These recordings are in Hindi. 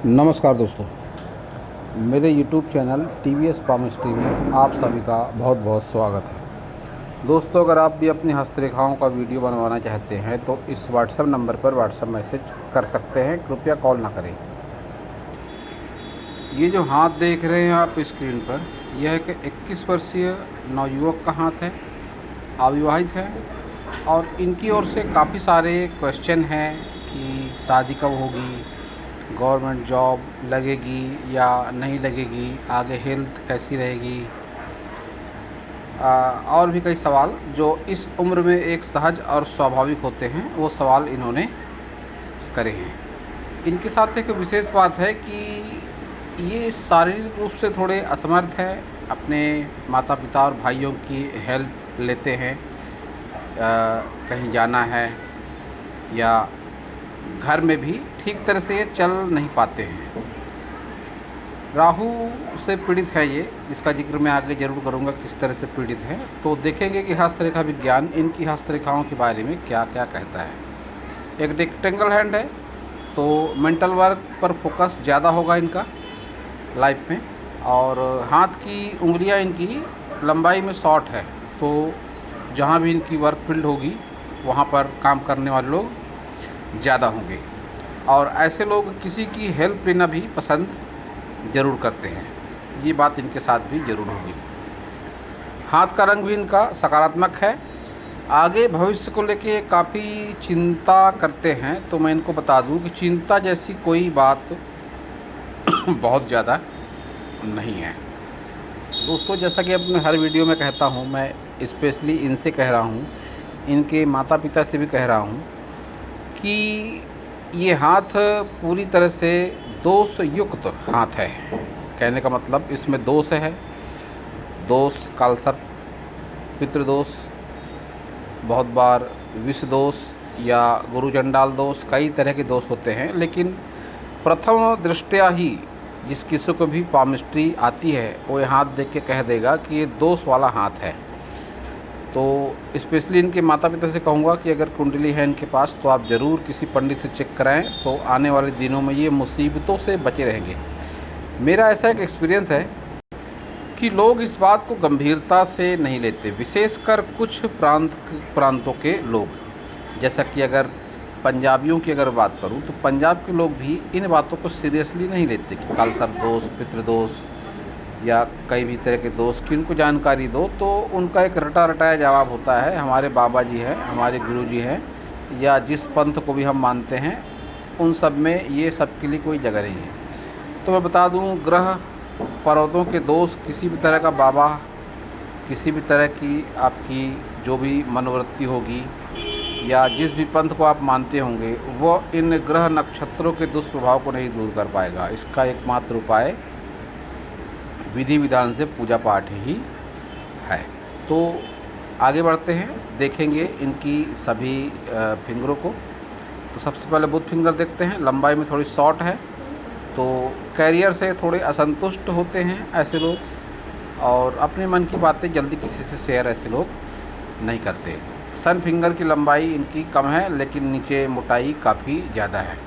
नमस्कार दोस्तों, मेरे YouTube चैनल TVS पामिस्ट्री में आप सभी का बहुत बहुत स्वागत है। दोस्तों, अगर आप भी अपनी हस्तरेखाओं का वीडियो बनवाना चाहते हैं तो इस व्हाट्सएप नंबर पर व्हाट्सएप मैसेज कर सकते हैं, कृपया कॉल ना करें। ये जो हाथ देख रहे हैं आप स्क्रीन पर, यह एक 21 वर्षीय नवयुवक का हाथ है, अविवाहित है और इनकी ओर से काफ़ी सारे क्वेश्चन हैं कि शादी कब होगी, गवर्नमेंट जॉब लगेगी या नहीं लगेगी, आगे हेल्थ कैसी रहेगी, और भी कई सवाल जो इस उम्र में एक सहज और स्वाभाविक होते हैं, वो सवाल इन्होंने करे हैं। इनके साथ एक विशेष बात है कि ये शारीरिक रूप से थोड़े असमर्थ हैं, अपने माता पिता और भाइयों की हेल्प लेते हैं। कहीं जाना है या घर में भी ठीक तरह से ये चल नहीं पाते हैं। राहु से पीड़ित है ये, जिसका जिक्र मैं आगे ज़रूर करूँगा किस तरह से पीड़ित है। तो देखेंगे कि हस्तरेखा विज्ञान इनकी हस्तरेखाओं के बारे में क्या क्या कहता है। एक रेक्टेंगल हैंड है, तो मेंटल वर्क पर फोकस ज़्यादा होगा इनका लाइफ में, और हाथ की उंगलियां इनकी लंबाई में शॉर्ट है, तो जहाँ भी इनकी वर्क फील्ड होगी वहाँ पर काम करने वाले लोग ज़्यादा होंगे, और ऐसे लोग किसी की हेल्प लेना भी पसंद ज़रूर करते हैं। ये बात इनके साथ भी ज़रूर होगी। हाथ का रंग भी इनका सकारात्मक है। आगे भविष्य को लेके काफ़ी चिंता करते हैं, तो मैं इनको बता दूं कि चिंता जैसी कोई बात बहुत ज़्यादा नहीं है। दोस्तों, जैसा कि अब मैं हर वीडियो में कहता हूँ, मैं स्पेशली इनसे कह रहा हूँ, इनके माता पिता से भी कह रहा हूँ कि ये हाथ पूरी तरह से दोष युक्त हाथ है। कहने का मतलब इसमें दोष है, दोष कालसर्प, पितृदोष, बहुत बार विष दोष या गुरुचंडाल दोष, कई तरह के दोष होते हैं। लेकिन प्रथम दृष्टया ही जिस किसी को भी पामिस्ट्री आती है वो ये हाथ देख के कह देगा कि ये दोष वाला हाथ है। तो स्पेशली इनके माता पिता से कहूँगा कि अगर कुंडली है इनके पास तो आप ज़रूर किसी पंडित से चेक कराएं, तो आने वाले दिनों में ये मुसीबतों से बचे रहेंगे। मेरा ऐसा एक एक्सपीरियंस है कि लोग इस बात को गंभीरता से नहीं लेते, विशेषकर कुछ प्रांतों के लोग। जैसा कि अगर पंजाबियों की अगर बात करूं तो पंजाब के लोग भी इन बातों को सीरियसली नहीं लेते कि कालसर्प दोष, पितृदोष या कई भी तरह के दोस्त की उनको जानकारी दो तो उनका एक रटा रटाया जवाब होता है, हमारे बाबा जी हैं, हमारे गुरु जी हैं, या जिस पंथ को भी हम मानते हैं उन सब में ये सब के लिए कोई जगह नहीं है। तो मैं बता दूं, ग्रह पर्वतों के दोष, किसी भी तरह का बाबा, किसी भी तरह की आपकी जो भी मनोवृत्ति होगी या जिस भी पंथ को आप मानते होंगे, वो इन ग्रह नक्षत्रों के दुष्प्रभाव को नहीं दूर कर पाएगा। इसका एकमात्र उपाय विधि विधान से पूजा पाठ ही है। तो आगे बढ़ते हैं, देखेंगे इनकी सभी फिंगरों को। तो सबसे पहले बुध फिंगर देखते हैं। लंबाई में थोड़ी शॉर्ट है, तो कैरियर से थोड़े असंतुष्ट होते हैं ऐसे लोग, और अपने मन की बातें जल्दी किसी से शेयर ऐसे लोग नहीं करते। सन फिंगर की लंबाई इनकी कम है, लेकिन नीचे मोटाई काफ़ी ज़्यादा है।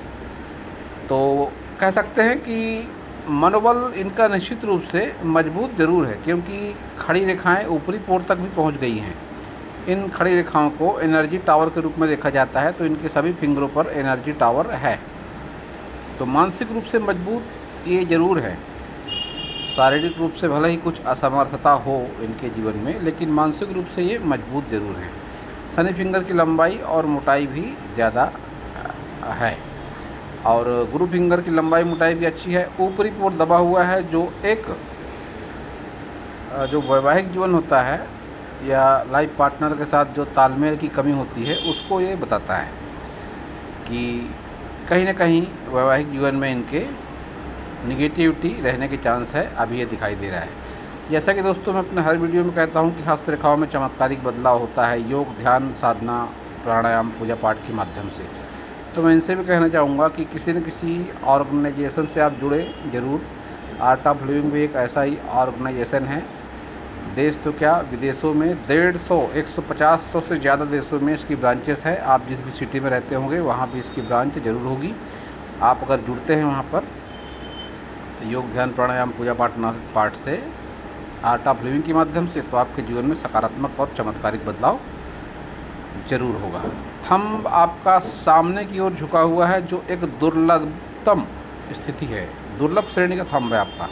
तो कह सकते हैं कि मनोबल इनका निश्चित रूप से मजबूत ज़रूर है, क्योंकि खड़ी रेखाएं ऊपरी पोर तक भी पहुंच गई हैं। इन खड़ी रेखाओं को एनर्जी टावर के रूप में देखा जाता है, तो इनके सभी फिंगरों पर एनर्जी टावर है। तो मानसिक रूप से मजबूत ये ज़रूर है। शारीरिक रूप से भले ही कुछ असमर्थता हो इनके जीवन में, लेकिन मानसिक रूप से ये मजबूत ज़रूर है। शनि फिंगर की लंबाई और मोटाई भी ज़्यादा है, और गुरु फिंगर की लंबाई मोटाई भी अच्छी है। ऊपरी पोर दबा हुआ है, जो वैवाहिक जीवन होता है या लाइफ पार्टनर के साथ जो तालमेल की कमी होती है, उसको ये बताता है कि कहीं ना कहीं वैवाहिक जीवन में इनके निगेटिविटी रहने के चांस है, अभी ये दिखाई दे रहा है। जैसा कि दोस्तों, मैं अपने हर वीडियो में कहता हूँ कि हस्तरेखाओं में चमत्कारिक बदलाव होता है योग, ध्यान, साधना, प्राणायाम, पूजा पाठ के माध्यम से। तो मैं इनसे भी कहना चाहूँगा कि किसी न किसी ऑर्गेनाइजेशन से आप जुड़े ज़रूर। आर्ट ऑफ लिविंग भी एक ऐसा ही ऑर्गेनाइजेशन है। देश तो क्या, विदेशों में 150 150 से ज़्यादा देशों में इसकी ब्रांचेस है। आप जिस भी सिटी में रहते होंगे वहाँ भी इसकी ब्रांच ज़रूर होगी। आप अगर जुड़ते हैं वहाँ पर योग, ध्यान, प्राणायाम, पूजा पाठ से, आर्ट ऑफ लिविंग के माध्यम से, तो आपके जीवन में सकारात्मक और चमत्कारिक बदलाव जरूर होगा। थंब आपका सामने की ओर झुका हुआ है, जो एक दुर्लभतम स्थिति है, दुर्लभ श्रेणी का थंब है आपका।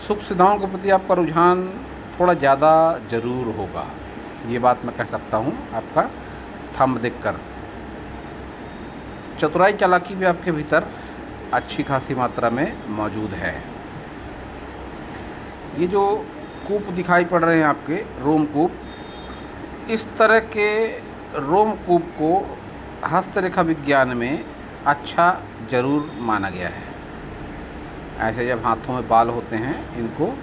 सुख सुविधाओं के प्रति आपका रुझान थोड़ा ज़्यादा जरूर होगा, ये बात मैं कह सकता हूँ आपका थंब देखकर। चतुराई चालाकी भी आपके भीतर अच्छी खासी मात्रा में मौजूद है। ये जो कूप दिखाई पड़ रहे हैं आपके रोमकूप, इस तरह के रोमकूप को हस्तरेखा विज्ञान में अच्छा जरूर माना गया है। ऐसे जब हाथों में बाल होते हैं, इनको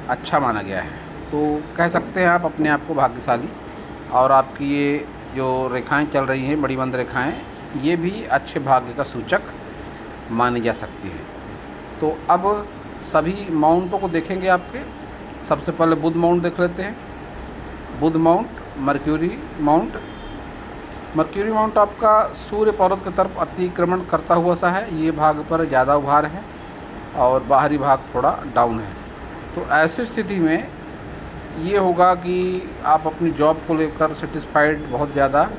अच्छा माना गया है, तो कह सकते हैं आप अपने आप को भाग्यशाली। और आपकी ये जो रेखाएं चल रही हैं, मणिबंध रेखाएं, ये भी अच्छे भाग्य का सूचक मानी जा सकती है। तो अब सभी माउंटों को देखेंगे आपके। सबसे पहले बुध माउंट देख लेते हैं। Budh mount, Mercury mount. Mercury mount आपका सूर्य पर्वत की तरफ अतिक्रमण करता हुआ सा है। ये भाग पर ज़्यादा उभार है और बाहरी भाग थोड़ा डाउन है। तो ऐसी स्थिति में ये होगा कि आप अपनी जॉब को लेकर सेटिस्फाइड बहुत ज़्यादा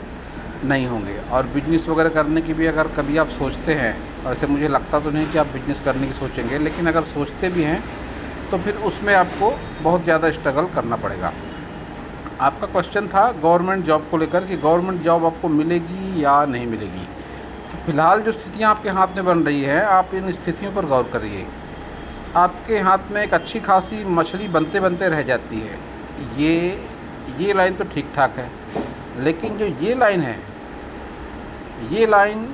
नहीं होंगे। और बिजनेस वगैरह करने की भी अगर कभी आप सोचते हैं, वैसे मुझे लगता तो नहीं कि आप बिजनेस करने की सोचेंगे, लेकिन अगर सोचते भी हैं तो फिर उसमें आपको बहुत ज़्यादा स्ट्रगल करना पड़ेगा। आपका क्वेश्चन था गवर्नमेंट जॉब को लेकर कि गवर्नमेंट जॉब आपको मिलेगी या नहीं मिलेगी। तो फिलहाल जो स्थितियाँ आपके हाथ में बन रही है, आप इन स्थितियों पर गौर करिए। आपके हाथ में एक अच्छी खासी मछली बनते बनते रह जाती है। ये लाइन तो ठीक ठाक है, लेकिन जो ये लाइन है, ये लाइन,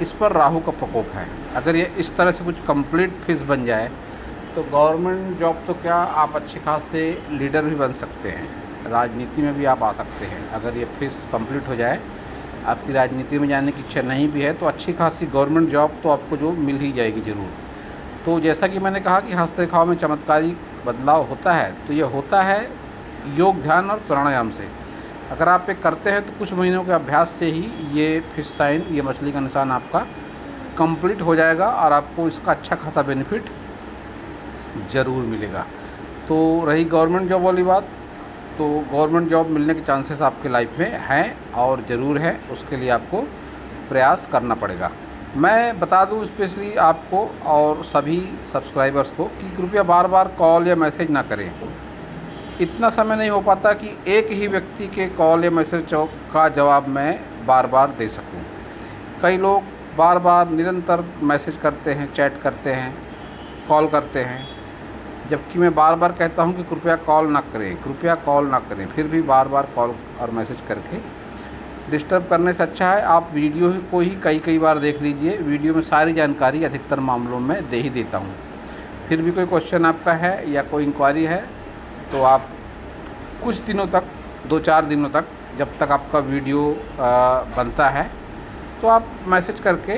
इस पर राहु का प्रकोप है। अगर ये इस तरह से कुछ कंप्लीट फिश बन जाए तो गवर्नमेंट जॉब तो क्या, आप अच्छे खासे लीडर भी बन सकते हैं, राजनीति में भी आप आ सकते हैं। अगर ये फिश कंप्लीट हो जाए, आपकी राजनीति में जाने की इच्छा नहीं भी है, तो अच्छी खासी गवर्नमेंट जॉब तो आपको जो मिल ही जाएगी ज़रूर। तो जैसा कि मैंने कहा कि हस्तरेखाओं में चमत्कारिक बदलाव होता है, तो ये होता है योग, ध्यान और प्राणायाम से। अगर आप एक करते हैं तो कुछ महीनों के अभ्यास से ही ये फिश साइन, ये मछली का निशान आपका कंप्लीट हो जाएगा और आपको इसका अच्छा खासा बेनिफिट ज़रूर मिलेगा। तो रही गवर्नमेंट जॉब वाली बात, तो गवर्नमेंट जॉब मिलने के चांसेस आपके लाइफ में हैं और ज़रूर है। उसके लिए आपको प्रयास करना पड़ेगा। मैं बता दूं स्पेशली आपको और सभी सब्सक्राइबर्स को कि कृपया बार बार कॉल या मैसेज ना करें। इतना समय नहीं हो पाता कि एक ही व्यक्ति के कॉल या मैसेज का जवाब मैं बार बार दे सकूं। कई लोग बार बार निरंतर मैसेज करते हैं, चैट करते हैं, कॉल करते हैं, जबकि मैं बार बार कहता हूं कि कृपया कॉल ना करें, कृपया कॉल ना करें, फिर भी बार बार कॉल और मैसेज करके डिस्टर्ब करने से अच्छा है आप वीडियो को ही कई बार देख लीजिए। वीडियो में सारी जानकारी अधिकतर मामलों में दे ही देता हूँ। फिर भी कोई क्वेश्चन आपका है या कोई इंक्वायरी है तो आप कुछ दिनों तक, 2-4 दिनों तक, जब तक आपका वीडियो बनता है, तो आप मैसेज करके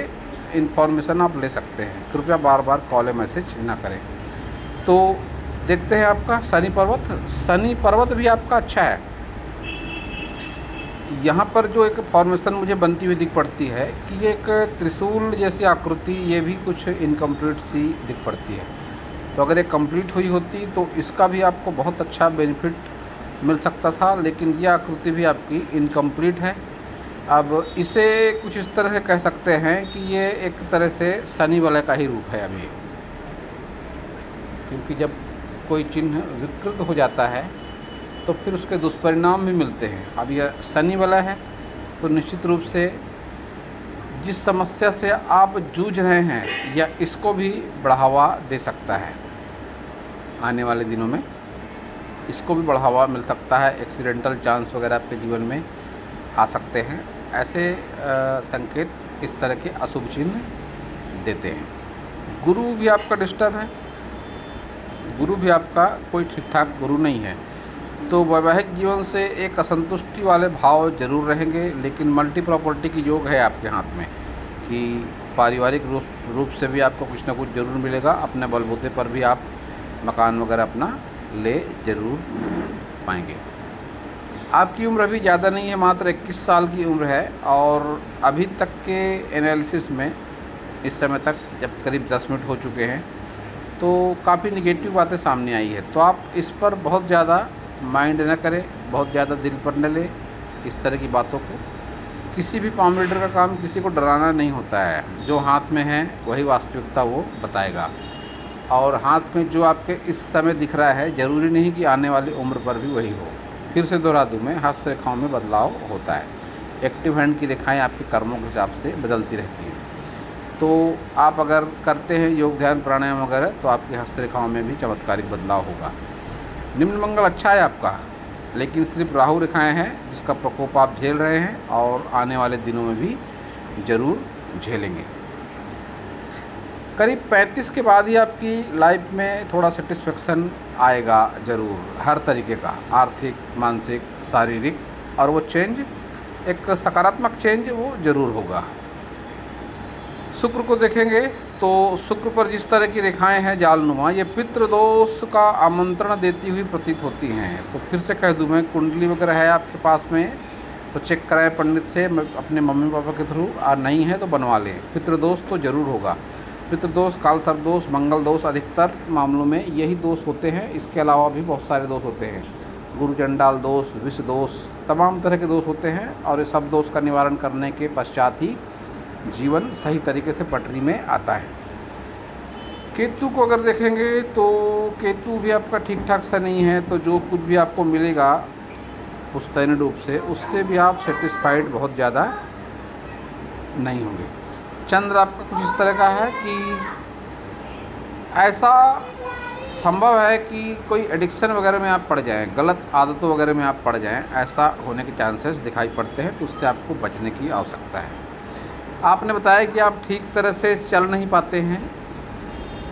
इन्फॉर्मेशन आप ले सकते हैं। कृपया बार बार कॉल या मैसेज ना करें। तो देखते हैं आपका शनि पर्वत। शनि पर्वत भी आपका अच्छा है। यहाँ पर जो एक फॉर्मेशन मुझे बनती हुई दिख पड़ती है कि ये एक त्रिशूल जैसी आकृति, ये भी कुछ इनकम्प्लीट सी दिख पड़ती है। तो अगर ये कंप्लीट हुई होती तो इसका भी आपको बहुत अच्छा बेनिफिट मिल सकता था, लेकिन ये आकृति भी आपकी इनकम्प्लीट है। अब इसे कुछ इस तरह से कह सकते हैं कि ये एक तरह से शनि वलय का ही रूप है अभी, क्योंकि जब कोई चिन्ह विकृत हो जाता है तो फिर उसके दुष्परिणाम भी मिलते हैं। अब यह शनि वलय है तो निश्चित रूप से जिस समस्या से आप जूझ रहे हैं या इसको भी बढ़ावा दे सकता है। आने वाले दिनों में इसको भी बढ़ावा मिल सकता है। एक्सीडेंटल चांस वगैरह आपके जीवन में आ सकते हैं। ऐसे संकेत इस तरह के अशुभ चिन्ह देते हैं। गुरु भी आपका डिस्टर्ब है। गुरु भी आपका कोई ठीक ठाक गुरु नहीं है, तो वैवाहिक जीवन से एक असंतुष्टि वाले भाव जरूर रहेंगे। लेकिन मल्टी प्रॉपर्टी की योग है आपके हाथ में कि पारिवारिक रूप से भी आपको कुछ ना कुछ ज़रूर मिलेगा। अपने बलबूते पर भी आप मकान वगैरह अपना ले ज़रूर पाएंगे। आपकी उम्र अभी ज़्यादा नहीं है, मात्र 21 साल की उम्र है। और अभी तक के एनालिसिस में इस समय तक जब करीब 10 मिनट हो चुके हैं, तो काफ़ी निगेटिव बातें सामने आई है। तो आप इस पर बहुत ज़्यादा माइंड न करें, बहुत ज़्यादा दिल पर न लें इस तरह की बातों को। किसी भी पाम रीडर का काम किसी को डराना नहीं होता है। जो हाथ में है वही वास्तविकता वो बताएगा, और हाथ में जो आपके इस समय दिख रहा है ज़रूरी नहीं कि आने वाली उम्र पर भी वही हो। फिर से दोहरा दूँ मैं, हस्तरेखाओं में बदलाव होता है। एक्टिव हैंड की रेखाएं आपके कर्मों के हिसाब से बदलती रहती हैं। तो आप अगर करते हैं योग, ध्यान, प्राणायाम वगैरह, तो आपकी हस्तरेखाओं में भी चमत्कारिक बदलाव होगा। निम्न मंगल अच्छा है आपका, लेकिन सिर्फ राहु रेखाएं हैं जिसका प्रकोप आप झेल रहे हैं, और आने वाले दिनों में भी ज़रूर झेलेंगे। करीब 35 के बाद ही आपकी लाइफ में थोड़ा सेटिस्फेक्शन आएगा ज़रूर, हर तरीके का, आर्थिक, मानसिक, शारीरिक, और वो चेंज, एक सकारात्मक चेंज वो ज़रूर होगा। शुक्र को देखेंगे तो शुक्र पर जिस तरह की रेखाएं हैं जालनुमा, ये पितृदोष का आमंत्रण देती हुई प्रतीत होती हैं। तो फिर से कह दूं मैं, कुंडली वगैरह है आपके पास में तो चेक कराएं पंडित से, अपने मम्मी पापा के थ्रू, और नहीं है तो बनवा लें। पितृदोष तो ज़रूर होगा। पितृदोष, काल सर्प दोष, मंगल दोष, अधिकतर मामलों में यही दोष होते हैं। इसके अलावा भी बहुत सारे दोष होते हैं, गुरु चंडाल दोष, विष दोष, तमाम तरह के दोष होते हैं, और ये सब दोष का निवारण करने के पश्चात ही जीवन सही तरीके से पटरी में आता है। केतु को अगर देखेंगे तो केतु भी आपका ठीक ठाक सा नहीं है, तो जो कुछ भी आपको मिलेगा पुश्तैनी रूप से, उससे भी आप सेटिस्फाइड बहुत ज़्यादा नहीं होंगे। चंद्र आपका कुछ इस तरह का है कि ऐसा संभव है कि कोई एडिक्शन वगैरह में आप पड़ जाएं, गलत आदतों वगैरह में आप पड़ जाएं, ऐसा होने के चांसेस दिखाई पड़ते हैं। तो उससे आपको बचने की आवश्यकता है। आपने बताया कि आप ठीक तरह से चल नहीं पाते हैं,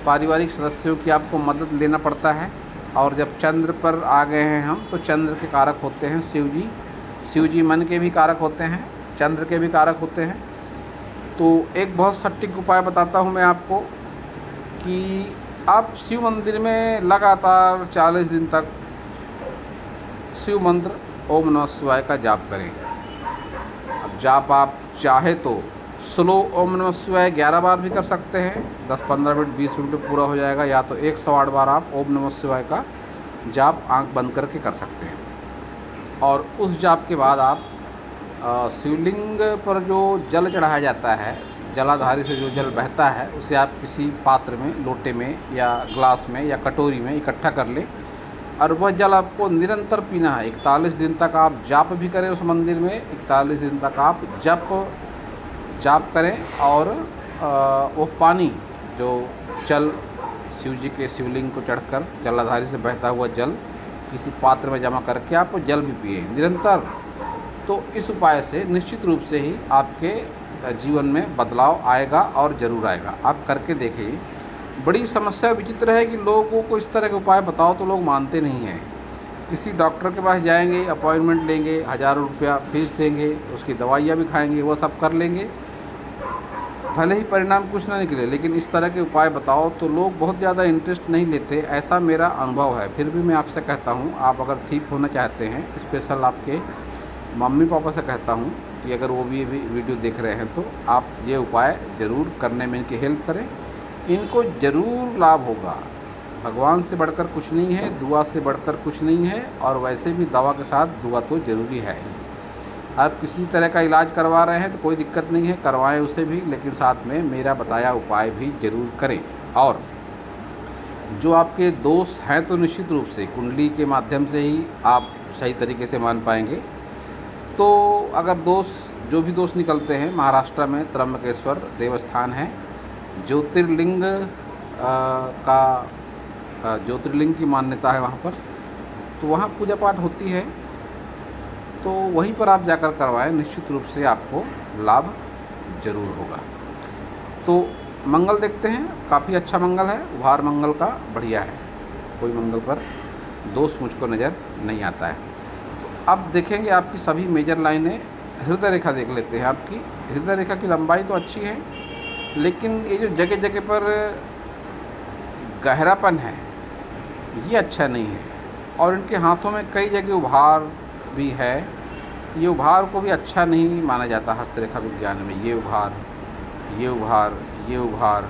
पारिवारिक सदस्यों की आपको मदद लेना पड़ता है, और जब चंद्र पर आ गए हैं हम, तो चंद्र के कारक होते हैं शिव जी। शिव जी मन के भी कारक होते हैं, चंद्र के भी कारक होते हैं। तो एक बहुत सटीक उपाय बताता हूँ मैं आपको कि आप शिव मंदिर में लगातार 40 दिन तक शिव मंत्र ओम नमः शिवाय का जाप करें। अब जाप आप चाहे तो स्लो ओम नमः शिवाय 11 बार भी कर सकते हैं, 10-15 मिनट 20 मिनट में पूरा हो जाएगा, या तो 108 बार आप ओम नमः शिवाय का जाप आंख बंद करके कर सकते हैं। और उस जाप के बाद आप शिवलिंग पर जो जल चढ़ाया जाता है, जलाधारी से जो जल बहता है, उसे आप किसी पात्र में, लोटे में या ग्लास में या कटोरी में इकट्ठा कर लें, और वह जल आपको निरंतर पीना है। 41 दिन तक आप जाप भी करें उस मंदिर में, 41 दिन तक आप जाप करें, और वो पानी जो जल शिव जी के शिवलिंग को चढ़कर जलाधारी से बहता हुआ जल किसी पात्र में जमा करके आप वो जल भी पिए निरंतर। तो इस उपाय से निश्चित रूप से ही आपके जीवन में बदलाव आएगा, और ज़रूर आएगा। आप करके देखिए। बड़ी समस्या विचित्र है कि लोगों को इस तरह के उपाय बताओ तो लोग मानते नहीं हैं। किसी डॉक्टर के पास जाएंगे, अपॉइंटमेंट लेंगे, हज़ारों रुपया फीस देंगे, उसकी दवाइयाँ भी खाएंगे, वो सब कर लेंगे, भले ही परिणाम कुछ ना निकले, लेकिन इस तरह के उपाय बताओ तो लोग बहुत ज़्यादा इंटरेस्ट नहीं लेते। ऐसा मेरा अनुभव है। फिर भी मैं आपसे कहता हूँ, आप अगर ठीक होना चाहते हैं, स्पेशल आपके मम्मी पापा से कहता हूँ कि अगर वो भी वीडियो देख रहे हैं तो आप ये उपाय ज़रूर करने में इनकी हेल्प करें, इनको ज़रूर लाभ होगा। भगवान से बढ़कर कुछ नहीं है, दुआ से बढ़कर कुछ नहीं है, और वैसे भी दवा के साथ दुआ तो ज़रूरी है ही। आप किसी तरह का इलाज करवा रहे हैं तो कोई दिक्कत नहीं है, करवाएं उसे भी, लेकिन साथ में मेरा बताया उपाय भी ज़रूर करें। और जो आपके दोष हैं तो निश्चित रूप से कुंडली के माध्यम से ही आप सही तरीके से मान पाएंगे। तो अगर दोष, जो भी दोष निकलते हैं, महाराष्ट्र में त्र्यंबकेश्वर देवस्थान है, ज्योतिर्लिंग ज्योतिर्लिंग की मान्यता है वहाँ पर, तो वहाँ पूजा पाठ होती है, तो वहीं पर आप जाकर करवाएं, निश्चित रूप से आपको लाभ जरूर होगा। तो मंगल देखते हैं, काफ़ी अच्छा मंगल है, उभार मंगल का बढ़िया है, कोई मंगल पर दोष मुझको नज़र नहीं आता है। तो अब देखेंगे आपकी सभी मेजर लाइनें। हृदय रेखा देख लेते हैं। आपकी हृदय रेखा की लंबाई तो अच्छी है, लेकिन ये जो जगह जगह पर गहरापन है ये अच्छा नहीं है, और इनके हाथों में कई जगह उभार भी है। ये उभार को भी अच्छा नहीं माना जाता हस्तरेखा विज्ञान में। ये उभार, ये उभार, ये उभार,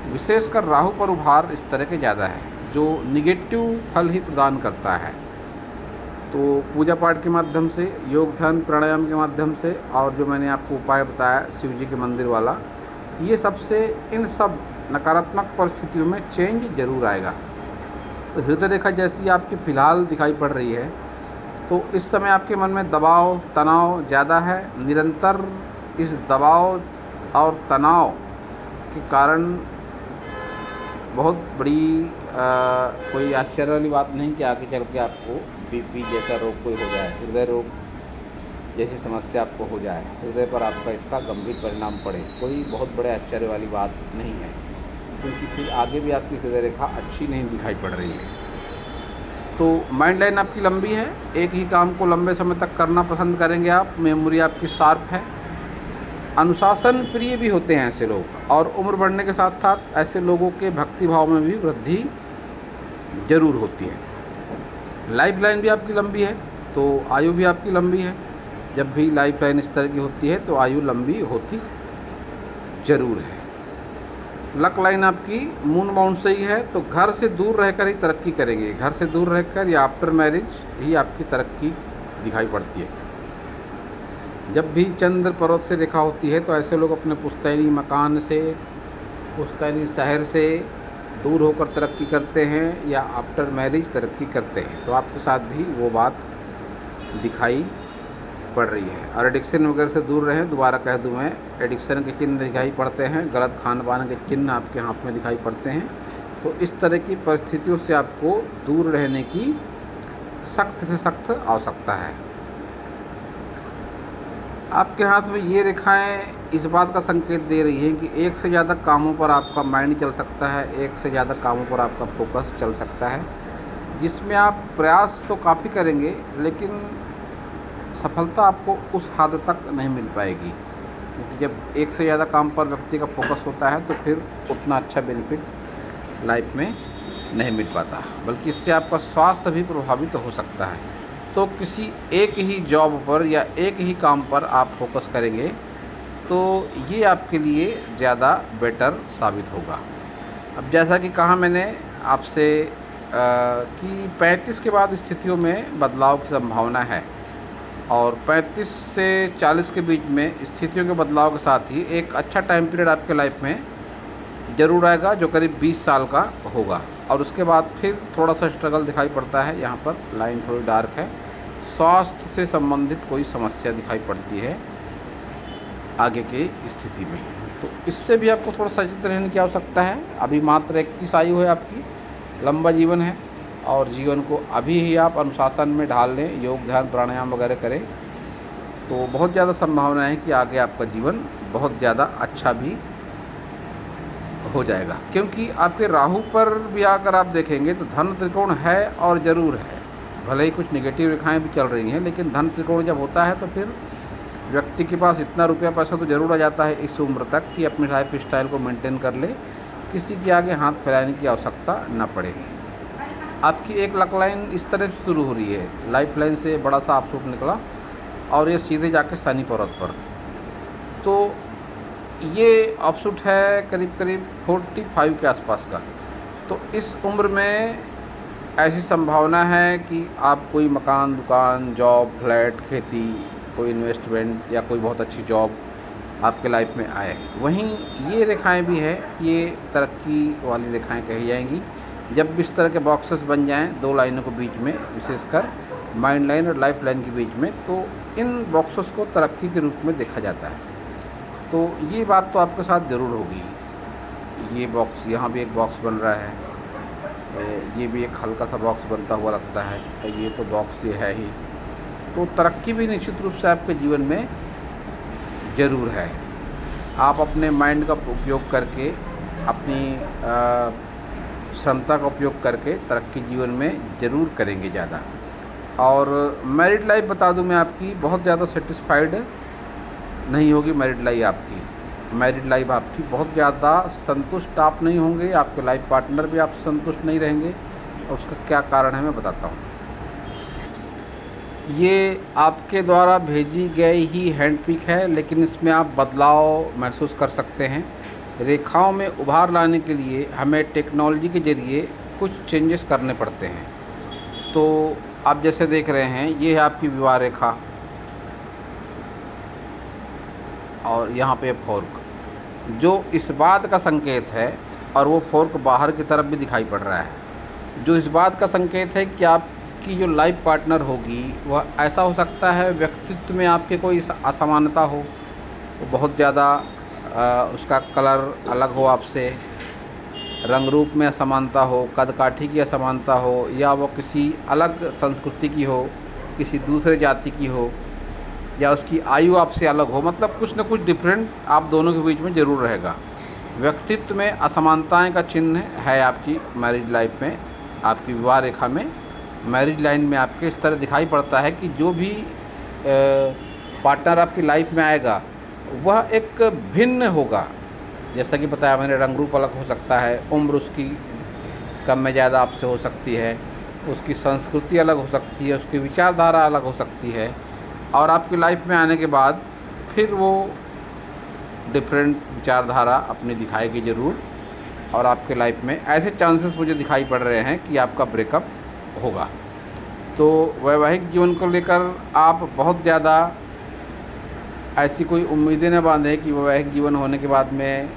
विशेषकर राहु पर उभार इस तरह के ज़्यादा है जो निगेटिव फल ही प्रदान करता है। तो पूजा पाठ के माध्यम से, योग ध्यान प्राणायाम के माध्यम से, और जो मैंने आपको उपाय बताया शिव जी के मंदिर वाला, ये सबसे इन सब नकारात्मक परिस्थितियों में चेंज जरूर आएगा। तो हृदय रेखा जैसी आपकी फ़िलहाल दिखाई पड़ रही है, तो इस समय आपके मन में दबाव तनाव ज़्यादा है। निरंतर इस दबाव और तनाव के कारण बहुत बड़ी कोई आश्चर्य वाली बात नहीं कि आगे चल के आपको बीपी जैसा रोग कोई हो जाए, हृदय रोग जैसी समस्या आपको हो जाए, हृदय पर आपका इसका गंभीर परिणाम पड़े, कोई बहुत बड़े आश्चर्य वाली बात नहीं है, क्योंकि फिर आगे भी आपकी हृदय रेखा अच्छी नहीं दिखाई पड़ रही है। तो माइंड लाइन आपकी लंबी है, एक ही काम को लंबे समय तक करना पसंद करेंगे आप, मेमोरी आपकी शार्प है, अनुशासन प्रिय भी होते हैं ऐसे लोग, और उम्र बढ़ने के साथ साथ ऐसे लोगों के भक्ति भाव में भी वृद्धि जरूर होती है। लाइफ लाइन भी आपकी लंबी है, तो आयु भी आपकी लंबी है। जब भी लाइफ लाइन इस तरह की होती है तो आयु लंबी होती जरूर है। लक लाइन आपकी मून बाउंड से ही है, तो घर से दूर रहकर ही तरक्की करेंगे, घर से दूर रहकर या आफ्टर मैरिज ही आपकी तरक्की दिखाई पड़ती है। जब भी चंद्र पर्वत से रेखा होती है तो ऐसे लोग अपने पुश्तैनी मकान से, पुश्तैनी शहर से दूर होकर तरक्की करते हैं या आफ्टर मैरिज तरक्की करते हैं। तो आपके साथ भी वो बात दिखाई पड़ रही है। और एडिक्शन वगैरह से दूर रहें, दोबारा कह दूं मैं, एडिक्शन के चिन्ह दिखाई पड़ते हैं, गलत खान पान के चिन्ह आपके हाथ में दिखाई पड़ते हैं। तो इस तरह की परिस्थितियों से आपको दूर रहने की सख्त से सख्त आवश्यकता है। आपके हाथ में ये रेखाएं इस बात का संकेत दे रही हैं कि एक से ज़्यादा कामों पर आपका माइंड चल सकता है, एक से ज़्यादा कामों पर आपका फोकस चल सकता है, जिसमें आप प्रयास तो काफ़ी करेंगे लेकिन सफलता आपको उस हद तक नहीं मिल पाएगी, क्योंकि जब एक से ज़्यादा काम पर व्यक्ति का फोकस होता है तो फिर उतना अच्छा बेनिफिट लाइफ में नहीं मिल पाता, बल्कि इससे आपका स्वास्थ्य भी प्रभावित हो सकता है। तो किसी एक ही जॉब पर या एक ही काम पर आप फोकस करेंगे तो ये आपके लिए ज़्यादा बेटर साबित होगा। अब जैसा कि कहा मैंने आपसे कि 35 के बाद स्थितियों में बदलाव की संभावना है, और 35 से 40 के बीच में स्थितियों के बदलाव के साथ ही एक अच्छा टाइम पीरियड आपके लाइफ में ज़रूर आएगा जो करीब 20 साल का होगा। और उसके बाद फिर थोड़ा सा स्ट्रगल दिखाई पड़ता है, यहाँ पर लाइन थोड़ी डार्क है। स्वास्थ्य से संबंधित कोई समस्या दिखाई पड़ती है आगे की स्थिति में, तो इससे भी आपको थोड़ा सचेत रहने की आवश्यकता है। अभी मात्र 21 आयु है आपकी, लंबा जीवन है, और जीवन को अभी ही आप अनुशासन में ढाल लें, योग ध्यान प्राणायाम वगैरह करें, तो बहुत ज़्यादा संभावना है कि आगे आपका जीवन बहुत ज़्यादा अच्छा भी हो जाएगा। क्योंकि आपके राहु पर भी अगर आप देखेंगे तो धन त्रिकोण है और ज़रूर है, भले ही कुछ नेगेटिव रेखाएं भी चल रही हैं, लेकिन धन त्रिकोण जब होता है तो फिर व्यक्ति के पास इतना रुपया पैसा तो ज़रूर आ जाता है इस उम्र तक कि अपनी लाइफ स्टाइल को मेंटेन कर ले, किसी के आगे हाथ फैलाने की आवश्यकता न पड़े। आपकी एक लक लाइन इस तरह से शुरू हो रही है, लाइफ लाइन से बड़ा सा ऑफशूट निकला और ये सीधे जाके शनि पर्वत पर, तो ये ऑफशूट है करीब करीब 45 के आसपास का। तो इस उम्र में ऐसी संभावना है कि आप कोई मकान दुकान जॉब फ्लैट खेती कोई इन्वेस्टमेंट या कोई बहुत अच्छी जॉब आपके लाइफ में आए। वहीं ये रेखाएं भी है, ये तरक्की वाली रेखाएं कही जाएंगी। जब भी इस तरह के बॉक्सेस बन जाएं दो लाइनों के बीच में, विशेषकर माइंड लाइन और लाइफ लाइन के बीच में, तो इन बॉक्सेस को तरक्की के रूप में देखा जाता है। तो ये बात तो आपके साथ ज़रूर होगी। ये बॉक्स, यहाँ भी एक बॉक्स बन रहा है, ये भी एक हल्का सा बॉक्स बनता हुआ लगता है, ये तो बॉक्स ये है ही। तो तरक्की भी निश्चित रूप से आपके जीवन में ज़रूर है। आप अपने माइंड का उपयोग करके, अपनी क्षमता का उपयोग करके तरक्की जीवन में ज़रूर करेंगे ज़्यादा। और मैरिड लाइफ बता दूं मैं आपकी, बहुत ज़्यादा सेटिस्फाइड नहीं होगी मैरिड लाइफ आपकी बहुत ज़्यादा संतुष्ट आप नहीं होंगे, आपके लाइफ पार्टनर भी आपसे संतुष्ट नहीं रहेंगे। और उसका क्या कारण है मैं बताता हूँ। ये आपके द्वारा भेजी गई ही हैंड पिक है, लेकिन इसमें आप बदलाव महसूस कर सकते हैं। रेखाओं में उभार लाने के लिए हमें टेक्नोलॉजी के ज़रिए कुछ चेंजेस करने पड़ते हैं। तो आप जैसे देख रहे हैं, ये है आपकी विवाह रेखा और यहाँ पे फोर्क, जो इस बात का संकेत है, और वो फोर्क बाहर की तरफ भी दिखाई पड़ रहा है, जो इस बात का संकेत है कि आपकी जो लाइफ पार्टनर होगी वह ऐसा हो सकता है व्यक्तित्व में आपके कोई असमानता हो, वो बहुत ज़्यादा उसका कलर अलग हो आपसे, रंग रूप में असमानता हो, कद काठी की असमानता हो, या वो किसी अलग संस्कृति की हो, किसी दूसरे जाति की हो, या उसकी आयु आपसे अलग हो। मतलब कुछ न कुछ डिफरेंट आप दोनों के बीच में ज़रूर रहेगा। व्यक्तित्व में असमानताएं का चिन्ह है आपकी मैरिज लाइफ में, आपकी विवाह रेखा में, मैरिज लाइन में आपके इस तरह दिखाई पड़ता है कि जो भी पार्टनर आपकी लाइफ में आएगा वह एक भिन्न होगा। जैसा कि बताया मैंने, रंग रूप अलग हो सकता है, उम्र उसकी कम में ज़्यादा आपसे हो सकती है, उसकी संस्कृति अलग हो सकती है, उसकी विचारधारा अलग हो सकती है, और आपकी लाइफ में आने के बाद फिर वो डिफरेंट विचारधारा अपनी दिखाएगी ज़रूर। और आपके लाइफ में ऐसे चांसेस मुझे दिखाई पड़ रहे हैं कि आपका ब्रेकअप होगा। तो वैवाहिक जीवन को लेकर आप बहुत ज़्यादा ऐसी कोई उम्मीदें न बांधें कि वैवाहिक जीवन होने के बाद में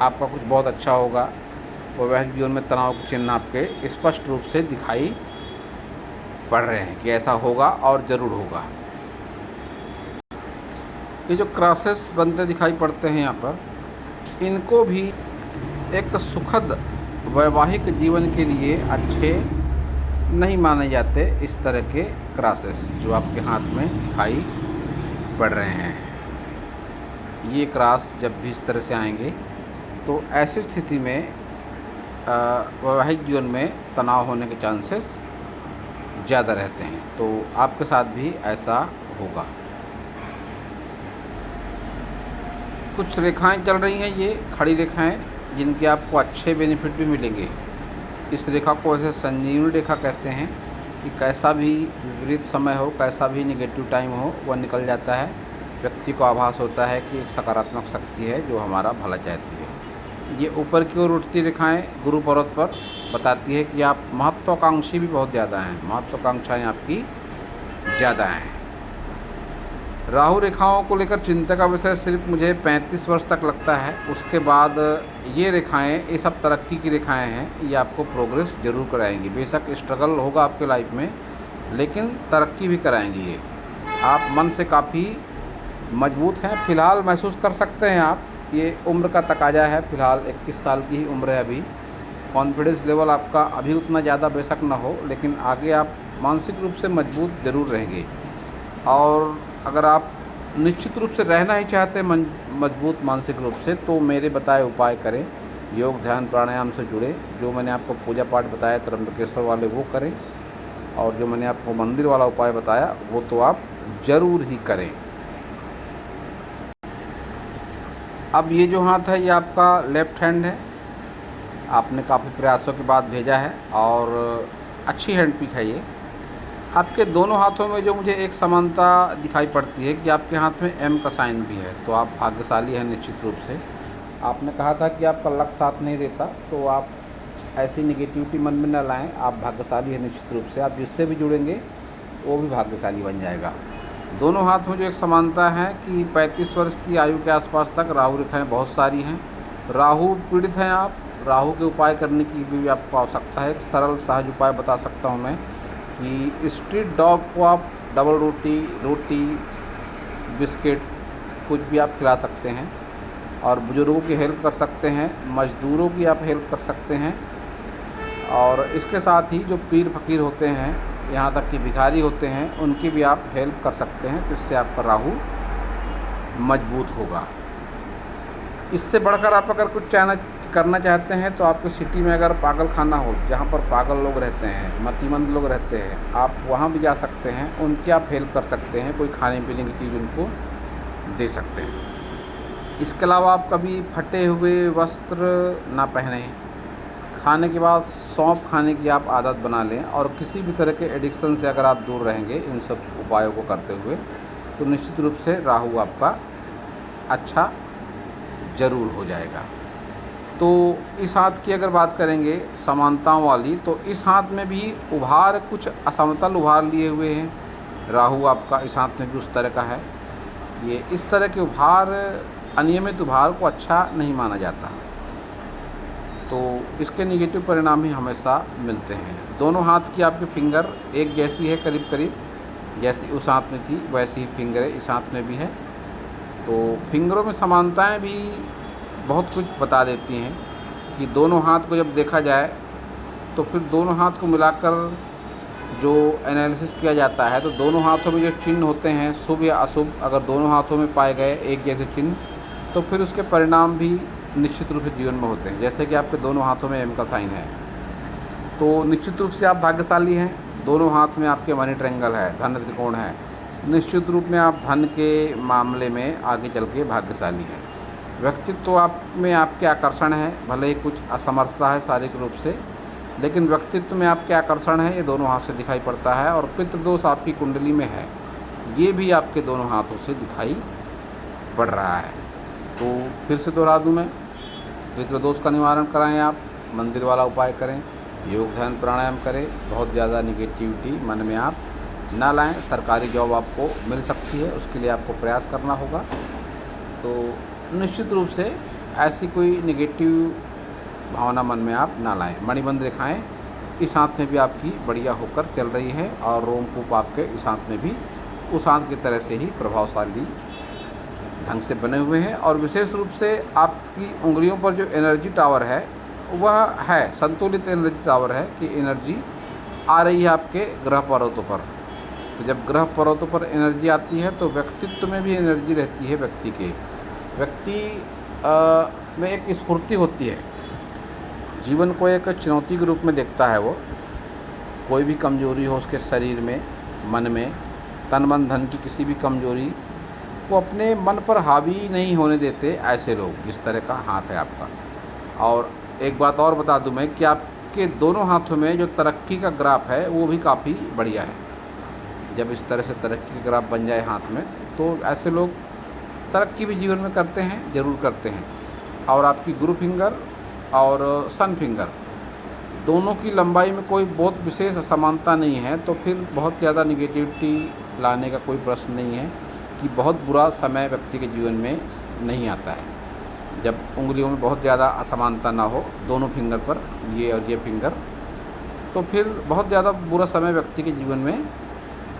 आपका कुछ बहुत अच्छा होगा। वैवाहिक जीवन में तनाव के चिन्ह आपके स्पष्ट रूप से दिखाई पड़ रहे हैं कि ऐसा होगा और ज़रूर होगा। ये जो क्रॉसेस बनते दिखाई पड़ते हैं यहाँ पर, इनको भी एक सुखद वैवाहिक जीवन के लिए अच्छे नहीं माने जाते। इस तरह के क्रॉसेस जो आपके हाथ में दिखाई पड़ रहे हैं, ये क्रॉस जब भी इस तरह से आएंगे तो ऐसी स्थिति में वैवाहिक जीवन में तनाव होने के चांसेस ज़्यादा रहते हैं। तो आपके साथ भी ऐसा होगा। कुछ रेखाएं चल रही हैं, ये खड़ी रेखाएं, जिनके आपको अच्छे बेनिफिट भी मिलेंगे। इस रेखा को ऐसे संजीवनी रेखा कहते हैं कि कैसा भी विपरीत समय हो, कैसा भी नेगेटिव टाइम हो, वह निकल जाता है। व्यक्ति को आभास होता है कि एक सकारात्मक शक्ति है जो हमारा भला चाहती है। ये ऊपर की ओर उठती रेखाएं गुरु पर्वत पर बताती है कि आप महत्वाकांक्षी भी बहुत ज़्यादा हैं, महत्वाकांक्षाएँ आपकी ज़्यादा हैं। राहु रेखाओं को लेकर चिंता का विषय सिर्फ मुझे 35 वर्ष तक लगता है। उसके बाद ये रेखाएं, ये सब तरक्की की रेखाएं हैं, ये आपको प्रोग्रेस ज़रूर कराएंगी। बेशक स्ट्रगल होगा आपके लाइफ में, लेकिन तरक्की भी कराएंगी। ये आप मन से काफ़ी मजबूत हैं, फ़िलहाल महसूस कर सकते हैं आप। ये उम्र का तकाजा है, फ़िलहाल 21 साल की ही उम्र है अभी। कॉन्फिडेंस लेवल आपका अभी उतना ज़्यादा बेशक न हो, लेकिन आगे आप मानसिक रूप से मजबूत ज़रूर रहेंगे। और अगर आप निश्चित रूप से रहना ही चाहते हैं मजबूत मानसिक रूप से, तो मेरे बताए उपाय करें। योग, ध्यान, प्राणायाम से जुड़े जो मैंने आपको पूजा पाठ बताया त्र्यंबकेश्वर वाले, वो करें। और जो मैंने आपको मंदिर वाला उपाय बताया वो तो आप ज़रूर ही करें। अब ये जो हाथ है ये आपका लेफ़्ट हैंड है। आपने काफ़ी प्रयासों के बाद भेजा है और अच्छी हैंड पिक है ये। आपके दोनों हाथों में जो मुझे एक समानता दिखाई पड़ती है कि आपके हाथ में एम का साइन भी है, तो आप भाग्यशाली हैं निश्चित रूप से। आपने कहा था कि आपका लक साथ नहीं देता, तो आप ऐसी नेगेटिविटी मन में न लाएं। आप भाग्यशाली हैं निश्चित रूप से। आप जिससे भी जुड़ेंगे वो भी भाग्यशाली बन जाएगा। दोनों हाथ में जो एक समानता है कि 35 वर्ष की आयु के आसपास तक राहु रेखाएँ बहुत सारी हैं। राहु पीड़ित हैं आप। राहु के उपाय करने की भी आपको आवश्यकता है। एक सरल सहज उपाय बता सकता हूँ मैं कि स्ट्रीट डॉग को आप डबल रोटी, बिस्किट कुछ भी आप खिला सकते हैं, और बुज़ुर्गों की हेल्प कर सकते हैं, मज़दूरों की आप हेल्प कर सकते हैं। और इसके साथ ही जो पीर फ़कीर होते हैं, यहाँ तक कि भिखारी होते हैं, उनकी भी आप हेल्प कर सकते हैं, जिससे आपका राहु मजबूत होगा। इससे बढ़कर आप अगर कुछ करना चाहते हैं तो आपके सिटी में अगर पागल खाना हो, जहाँ पर पागल लोग रहते हैं, मतिमंद लोग रहते हैं, आप वहाँ भी जा सकते हैं। उनकी आप हेल्प कर सकते हैं, कोई खाने पीने की चीज़ उनको दे सकते हैं। इसके अलावा आप कभी फटे हुए वस्त्र ना पहने। खाने के बाद सौंफ खाने की आप आदत बना लें, और किसी भी तरह के एडिक्शन से अगर आप दूर रहेंगे इन सब उपायों को करते हुए, तो निश्चित रूप से राहु आपका अच्छा ज़रूर हो जाएगा। तो इस हाथ की अगर बात करेंगे समानताओं वाली, तो इस हाथ में भी उभार कुछ असमतल उभार लिए हुए हैं। राहु आपका इस हाथ में भी उस तरह का है। ये इस तरह के उभार, अनियमित उभार को अच्छा नहीं माना जाता, तो इसके निगेटिव परिणाम ही हमेशा मिलते हैं। दोनों हाथ की आपकी फिंगर एक जैसी है, करीब करीब जैसी उस हाथ में थी वैसी ही फिंगर इस हाथ में भी है। तो फिंगरों में समानताएं भी बहुत कुछ बता देती हैं कि दोनों हाथ को जब देखा जाए तो फिर दोनों हाथ को मिलाकर जो एनालिसिस किया जाता है, तो दोनों हाथों में जो चिन्ह होते हैं शुभ या अशुभ, अगर दोनों हाथों में पाए गए एक जैसे चिन्ह, तो फिर उसके परिणाम भी निश्चित रूप से जीवन में होते हैं। जैसे कि आपके दोनों हाथों में एम का साइन है, तो निश्चित रूप से आप भाग्यशाली हैं। दोनों हाथ में आपके मनी ट्रायंगल है, धन त्रिकोण है, निश्चित रूप में आप धन के मामले में आगे चल के भाग्यशाली हैं। व्यक्तित्व आप में आपके आकर्षण है, भले ही कुछ असमर्थता है शारीरिक रूप से, लेकिन व्यक्तित्व में आपके आकर्षण है, ये दोनों हाथ से दिखाई पड़ता है। और पितृदोष आपकी कुंडली में है, ये भी आपके दोनों हाथों से दिखाई पड़ रहा है। तो फिर से दोहरा दूँ मैं, पितृदोष का निवारण कराएं, आप मंदिर वाला उपाय करें, योग ध्यान प्राणायाम करें, बहुत ज़्यादा निगेटिविटी मन में आप ना लाएं। सरकारी जॉब आपको मिल सकती है, उसके लिए आपको प्रयास करना होगा। तो निश्चित रूप से ऐसी कोई निगेटिव भावना मन में आप ना लाएं। मणिबंध रेखाएं इस हाथ में भी आपकी बढ़िया होकर चल रही है, और रोमकूप आपके इस हाथ में भी उस हाथ की तरह से ही प्रभावशाली ढंग से बने हुए हैं। और विशेष रूप से आपकी उंगलियों पर जो एनर्जी टावर है वह है संतुलित एनर्जी टावर है, कि एनर्जी आ रही है आपके ग्रह पर्वतों पर। तो जब ग्रह पर्वतों पर एनर्जी आती है तो व्यक्तित्व में भी एनर्जी रहती है। व्यक्ति में एक स्फूर्ति होती है, जीवन को एक चुनौती के रूप में देखता है वो। कोई भी कमजोरी हो उसके शरीर में, मन में, तन मन धन की किसी भी कमजोरी वो अपने मन पर हावी नहीं होने देते ऐसे लोग, जिस तरह का हाथ है आपका। और एक बात और बता दूं मैं कि आपके दोनों हाथों में जो तरक्की का ग्राफ है वो भी काफ़ी बढ़िया है। जब इस तरह से तरक्की का ग्राफ बन जाए हाथ में, तो ऐसे लोग तरक्की भी जीवन में करते हैं, ज़रूर करते हैं। और आपकी गुरु फिंगर और सन फिंगर दोनों की लंबाई में कोई बहुत विशेष असमानता नहीं है, तो फिर बहुत ज़्यादा निगेटिविटी लाने का कोई प्रश्न नहीं है कि बहुत बुरा समय व्यक्ति के जीवन में नहीं आता है। जब उंगलियों में बहुत ज़्यादा असमानता ना हो, दोनों फिंगर पर, ये और ये फिंगर, तो फिर बहुत ज़्यादा बुरा समय व्यक्ति के जीवन में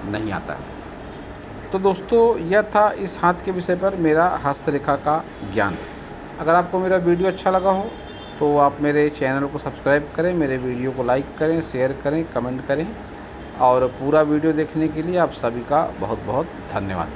नहीं आता है। तो दोस्तों, यह था इस हाथ के विषय पर मेरा हस्तरेखा का ज्ञान। अगर आपको मेरा वीडियो अच्छा लगा हो तो आप मेरे चैनल को सब्सक्राइब करें, मेरे वीडियो को लाइक करें, शेयर करें, कमेंट करें, और पूरा वीडियो देखने के लिए आप सभी का बहुत बहुत धन्यवाद।